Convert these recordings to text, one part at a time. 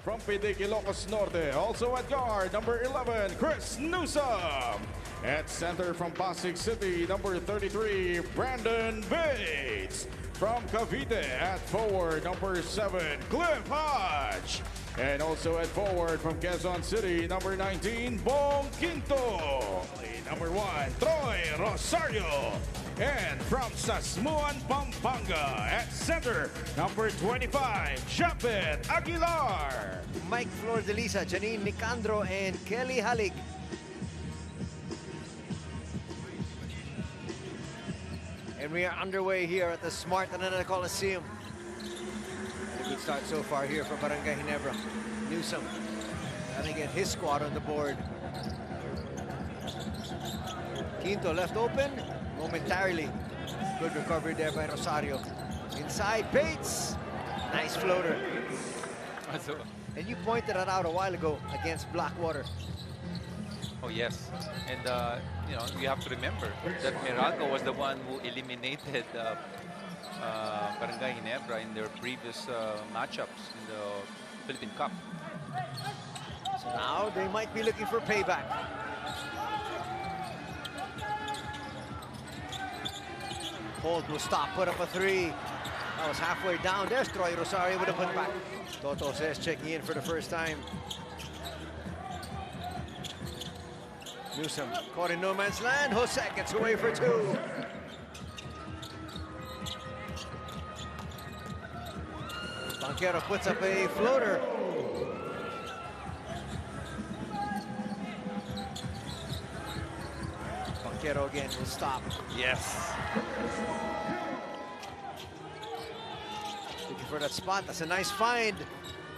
from PBA Ilocos Norte. Also at guard, number 11, Chris Newsom. At center from Pasig City, number 33, Brandon Bates. From Cavite at forward, number 7, Cliff Hodge. And also at forward from Quezon City, number 19, Bong Quinto. Number 1, Troy Rosario. And from Sasmuan, Pampanga, at center, number 25, Japet Aguilar. Mike Flor-Delisa, Janine Nicandro, and Kelly Halig. And we are underway here at the Smart Anana Coliseum. A good start so far here for Barangay Ginebra. Newsom trying to get his squad on the board. Quinto left open momentarily. Good recovery there by Rosario. Inside, Bates. Nice floater. And you pointed that out a while ago against Blackwater. Oh, yes. And, you know, you have to remember that Meralco was the one who eliminated Barangay Ginebra in their previous matchups in the Philippine Cup. So now they might be looking for payback. Holt will stop, put up a 3. That was halfway down. There's Troy Rosario with a put back. Toto says checking in for the first time. Newsom caught in no man's land. Jose gets away for 2. Banquero puts up a floater. Banquero again will stop. Yes. Looking for that spot. That's a nice find.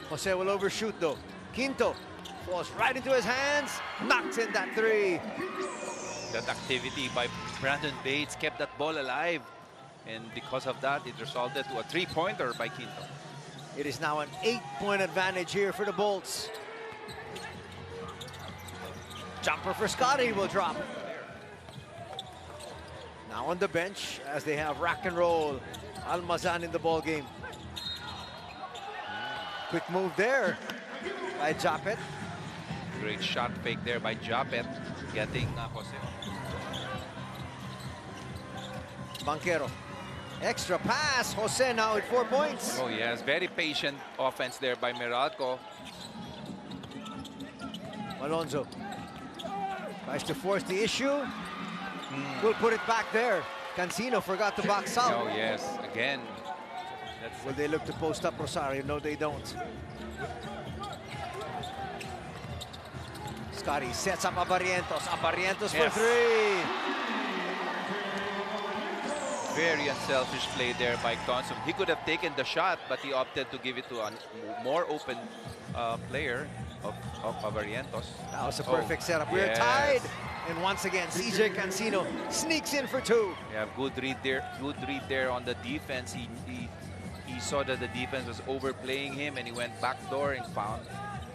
Jose will overshoot though. Quinto falls right into his hands. Knocks in that 3. That activity by Brandon Bates kept that ball alive. And because of that, it resulted to a 3-pointer by Quinto. It is now an 8-point advantage here for the Bolts. Jumper for Scotty will drop. Now on the bench as they have rack and roll. Almazan in the ball game. Quick move there by Japet. Great shot fake there by Japet, getting Jose. Banquero. Extra pass. Jose now with 4 points. Oh yes, very patient offense there by Meralco. Malonzo tries to force the issue. We'll put it back there. Cancino forgot to box out. Oh yes, again. Will they look to post up Rosario? No, they don't. Scotty sets up Abarrientos. Abarrientos for 3. Very unselfish play there by Consum. He could have taken the shot, but he opted to give it to a more open player of Abarrientos. That was a perfect setup. We're tied. And once again, CJ Cancino sneaks in for 2. Yeah, good read there. Good read there on the defense. He saw that the defense was overplaying him, and he went backdoor and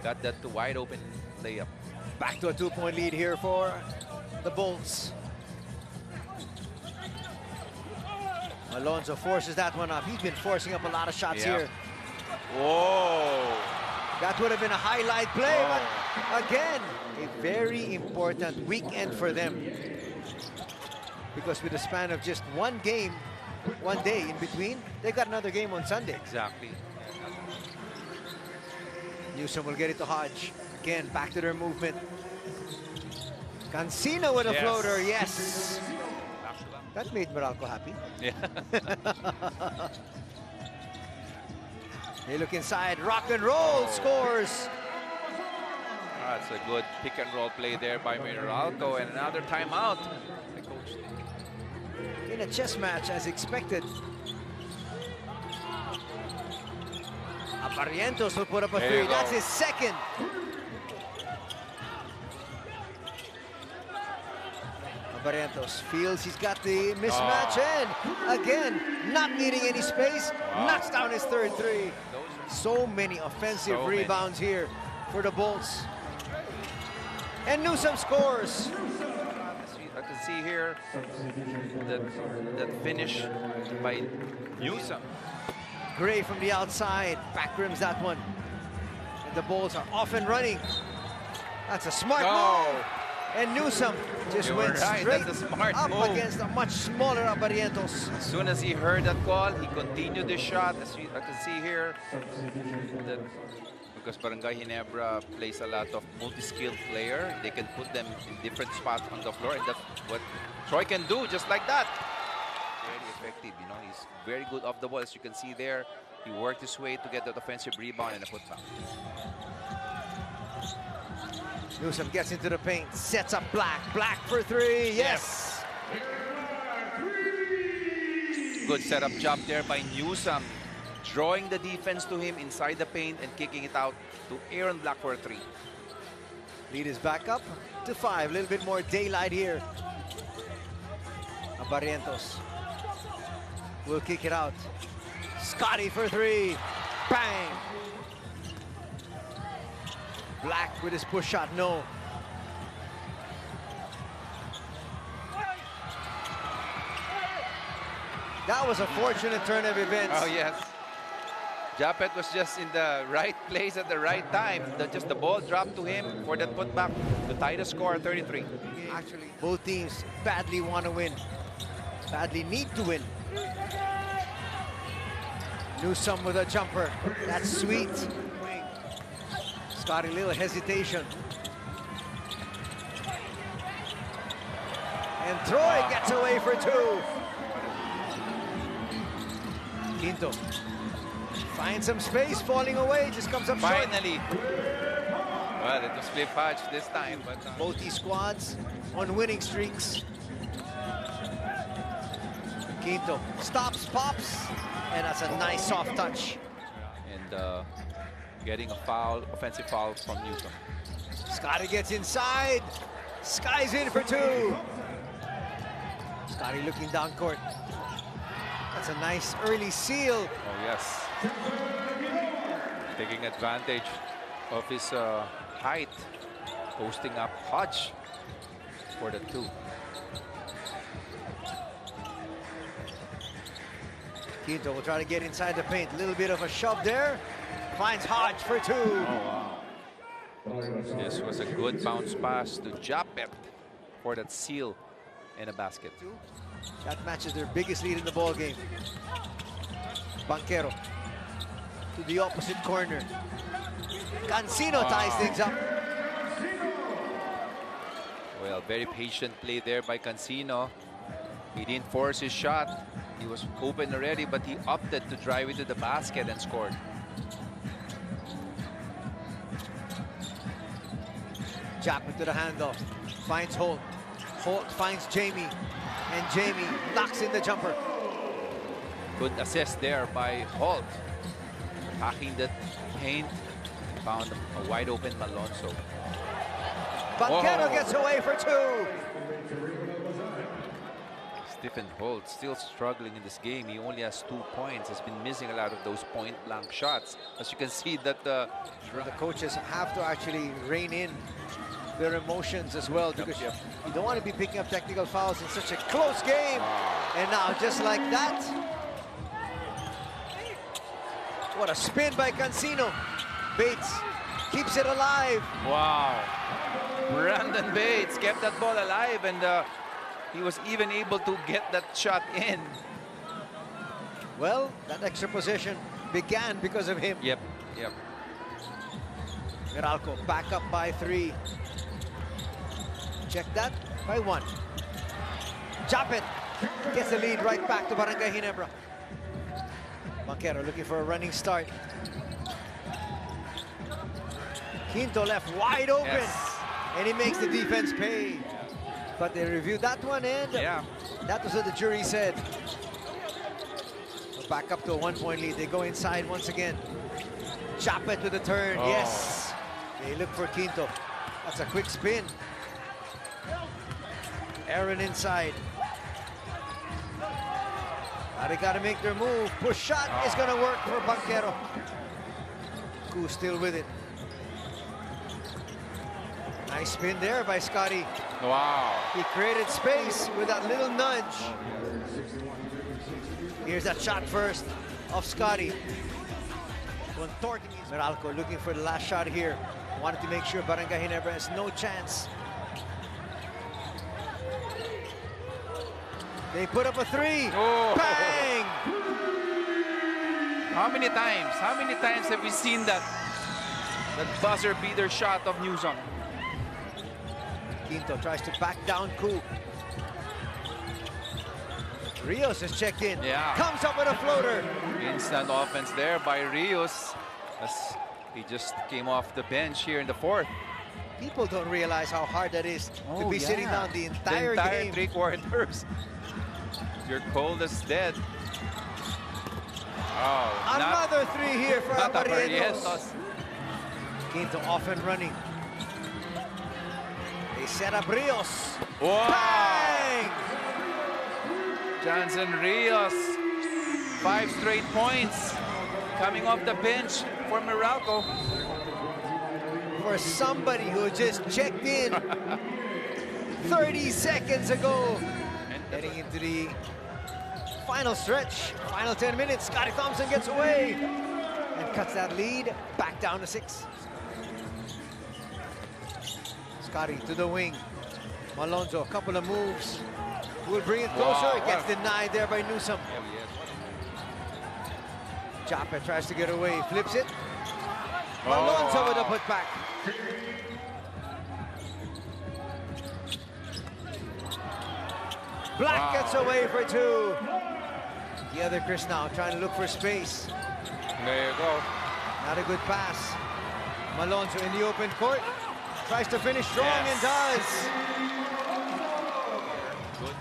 got that wide open layup. Back to a 2-point lead here for the Bolts. Alonso forces that one up. He's been forcing up a lot of shots here. Whoa! That would have been a highlight play, but again, a very important weekend for them. Because with a span of just one game, one day in between, they got another game on Sunday. Exactly. Newsom will get it to Hodge. Again, back to their movement. Cancino with a floater, yes. That made Meralco happy. Yeah. They look inside, rock and roll, scores. That's a good pick and roll play there by Meralco, and another timeout. In a chess match as expected. Abarrientos will put up a 3. That's his second. Abarrientos feels he's got the mismatch and again, not needing any space, knocks down his third 3. So many offensive rebounds here for the Bolts. And Newsom scores. I can see here that finish by Newsom. Gray from the outside, back rims that one. And the Bolts are off and running. That's a smart Oh. move. And Newsome just You were went right, straight that's a smart up move. against a much smaller Abarientos. As soon as he heard that call, he continued the shot. As I can see here, because Barangay Ginebra plays a lot of multi-skilled player, they can put them in different spots on the floor, and that's what Troy can do, just like that. Very effective, you know. He's very good off the ball, as you can see there. He worked his way to get that offensive rebound and a putback. Newsome gets into the paint, sets up Black. Black for three, yes! Good setup job there by Newsome, drawing the defense to him inside the paint and kicking it out to Aaron Black for a three. Lead is back up to 5. A little bit more daylight here. Barrientos will kick it out. Scotty for three. Bang! Black with his push shot, no. That was a fortunate turn of events. Oh, yes. Japet was just in the right place at the right time. Just the ball dropped to him for that putback to tie the score, 33. Actually, both teams badly want to win. Badly need to win. Newsome with a jumper. That's sweet. Scotty, little hesitation. And Troy gets away for two. Quinto finds some space, falling away, just comes up short. Finally. Well, it was flip patch this time, but Both these squads on winning streaks. Quinto stops, pops, and that's a nice soft touch. and getting a foul, offensive foul from Newsome. Scotty gets inside. Sky's in for two. Scotty looking down court. That's a nice early seal. Oh, yes. Taking advantage of his height, posting up Hodge for the two. Quinto will try to get inside the paint. A little bit of a shove there. Finds Hodge for two. Oh, wow. This was a good bounce pass to Japet for that seal and a basket. That matches their biggest lead in the ball game. Banquero to the opposite corner. Cancino ties things up. Well, very patient play there by Cancino. He didn't force his shot. He was open already, but he opted to drive into the basket and scored. Japet to the handoff. Finds Holt. Holt finds Jamie. And Jamie knocks in the jumper. Good assist there by Holt. Hacking the paint. Found a wide open Malonzo. Banquero gets away for two. Stephen Holt still struggling in this game. He only has 2 points. He's been missing a lot of those point-blank shots. As you can see that the coaches have to actually rein in their emotions as well, because you don't want to be picking up technical fouls in such a close game. And now, just like that, what a spin by Cancino. Bates keeps it alive. Wow. Brandon Bates kept that ball alive, and he was even able to get that shot in. Well, that extra possession began because of him. Yep. Meralco back up by 3. Check that, by 1. Japet gets the lead right back to Barangay Ginebra. Banquero looking for a running start. Quinto left wide open. Yes. And he makes the defense pay. But they reviewed that one, and that was what the jury said. So back up to a 1-point lead. They go inside once again. Japet to the turn, yes. They look for Quinto. That's a quick spin. Aaron inside. Now they gotta make their move. Push shot is gonna work for Banquero. Who's still with it. Nice spin there by Scotty. Wow. He created space with that little nudge. Here's that shot first of Scotty. contorting his... Meralco looking for the last shot here. Wanted to make sure Barangay Ginebra has no chance. They put up a 3. Oh. Bang! How many times have we seen that buzzer beater shot of Newsom? Quinto tries to back down Ku. Rios has checked in. Yeah. Comes up with a floater. Instant offense there by Rios, as he just came off the bench here in the fourth. People don't realize how hard that is to be sitting down the entire game. 3 quarters. You're cold as dead. Oh, Another 3 here for not Barrientos. Quinto off and running. They set up Rios. Wow. Bang! Johnson Rios, 5 straight points coming off the bench for Meralco. For somebody who just checked in 30 seconds ago. Heading into the final stretch, final 10 minutes. Scotty Thompson gets away and cuts that lead back down to 6. Scotty to the wing. Malonzo, a couple of moves. Will bring it closer. Wow, It gets denied there by Newsom. Japa tries to get away, flips it. Malonzo with a putback. Black gets away for 2. The other Chris now trying to look for space. There you go. Not a good pass. Malonzo in the open court. Tries to finish strong and does. Good.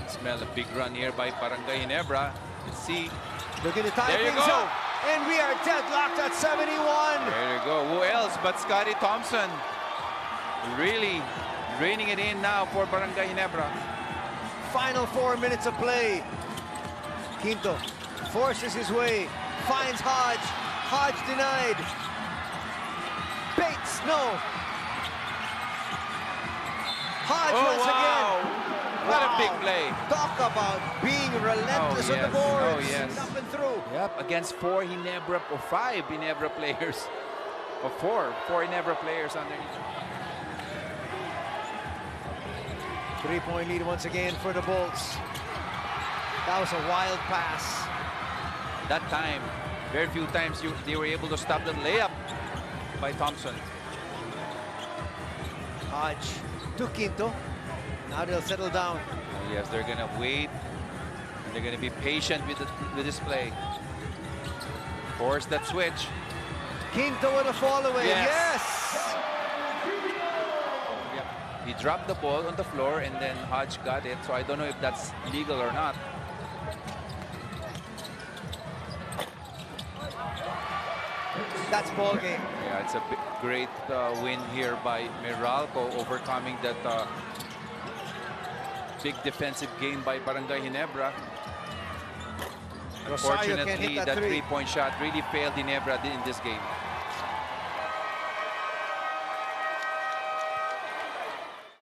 Smell a big run here by Barangay Ginebra. Let's see. Look at the time. There you go. And we are deadlocked at 71. There you go. Who else but Scotty Thompson? Really reining it in now for Barangay Ginebra. Final 4 minutes of play. Quinto forces his way. Finds Hodge. Hodge denied. Bates, no. Hodge once again. What a big play. Talk about being relentless on the boards. Oh, yes. Up and through. Yep, against 4 Ginebra, or 5 Ginebra players. Or 4 Ginebra players underneath. 3-point lead once again for the Bolts. That was a wild pass. That time, very few times they were able to stop the layup by Thompson. Hodge to Quinto. Now they'll settle down. Oh, yes, they're gonna wait. And they're gonna be patient with this play. Force that switch. Quinto with a fall away. Yes! Yep. He dropped the ball on the floor and then Hodge got it. So I don't know if that's legal or not. That's ball game. Yeah, it's a great win here by Meralco, overcoming that big defensive game by Barangay Ginebra. Rosario Unfortunately, can't hit that that 3. 3-point shot really failed Ginebra in this game.